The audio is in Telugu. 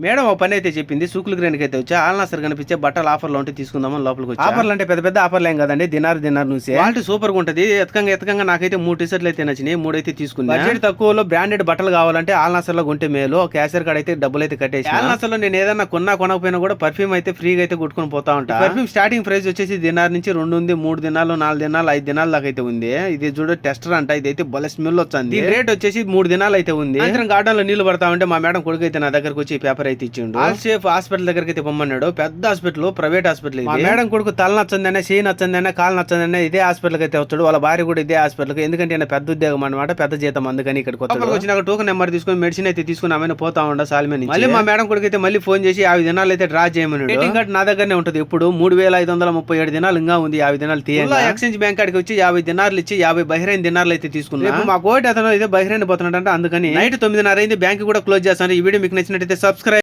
మేడం ఒక పని అయితే చెప్పింది. సూకులు గ్రేన్కి అయితే వచ్చా ఆల్నాసర్ కనిపించే బట్టలు ఆఫర్లో ఉంటే తీసుకుందామని లోపలికి వచ్చి. ఆఫర్లు అంటే పెద్ద పెద్ద ఆఫర్లు ఏం కదండి, దినార్ నూసే క్వాలిటీ సూపర్ గా ఉంటది. ఎతకంగా నాకైతే 3 టీ-షర్ట్లు అయితే నచ్చినాయి, 3 అయితే తీసుకున్నా. బడ్జెట్ తక్కువలో బ్రాండెడ్ బట్టలు కావాలంటే ఆల్నాసర్ లో కొంటే మేలు. క్యాషియర్ కార్డ్ అయితే డబ్బులు అయితే కట్టేసి ఆల్నాసర్ లో నేను ఏదన్నా కొనకపోయినా కూడా పర్ఫ్యూమ్ అయితే ఫ్రీగా అయితే కొట్టుకుని పోతా ఉంటా. పర్ఫ్యూమ్ స్టార్టింగ్ ప్రైస్ వచ్చేసి దినార్ నుంచి 2 ఉంది, 3 దినాలు, 4 దినాలు, 5 దినాల దాకా అయితే ఉంది. ఇది చూడ టెస్టర్ అంట, ఇది అయితే బల స్మెల్ వచ్చింది. రేట్ వచ్చేసి 3 దినాలు అయితే ఉంది. గార్డెన్ లో నీళ్లు పడతా ఉంటే మా మేడం కొడుకు అయితే నా దగ్గరకు వచ్చి పేపర్ అయితే ఇచ్చిండు. ఆల్ సేఫ్ హాస్పిటల్ దగ్గరికి అయితే పొమ్మన్నాడు. పెద్ద హాస్పిటల్, ప్రైవేట్ హాస్పిటల్. మా మేడం కొడుకు తల నచ్చందనే, చేయి నచ్చందనే, కాలు నచ్చందనే ఇదే హాస్పిటల్ అయితే వచ్చాడు. వాళ్ళ భార్య కూడా ఇదే హాస్పిటల్. ఎందుకంటే ఆయన పెద్ద ఉద్యోగం అనమాట, పెద్ద జీతం, అందుకని ఇక్కడికి వచ్చినాక టోకెన్ నెంబర్ తీసుకుని మెడిసిన్ అయితే తీసుకుని ఆమె పోతా ఉండ సాల్మే. మళ్ళీ మా మేడం కొడుకు అయితే మళ్ళీ ఫోన్ చేసి 50 దినాలు అయితే డ్రా చేయమని. వెయిటింగ్ కార్డ్ నా దగ్గరనే ఉంటుంది. ఇప్పుడు 3537 దినాలు ఇంకా ఉంది. 50 దినాలు తీయాలి. ఎక్స్చేంజ్ బ్యాంక్ కాడికి వచ్చి 50 దినార్లు ఇచ్చి 50 బహ్రెయిన్ దినార్లు అయితే తీసుకున్నాను. మా కోటి అతను ఇదే బహ్రెయిన్ పోతున్నాడంటే అందుకని నైట్ 9:30 అయింది. బ్యాంక్ కూడా క్లోజ్ చేస్తాను. ఈ వీడియో మీకు నచ్చినట్టయితే సబ్స్క్రైబ్.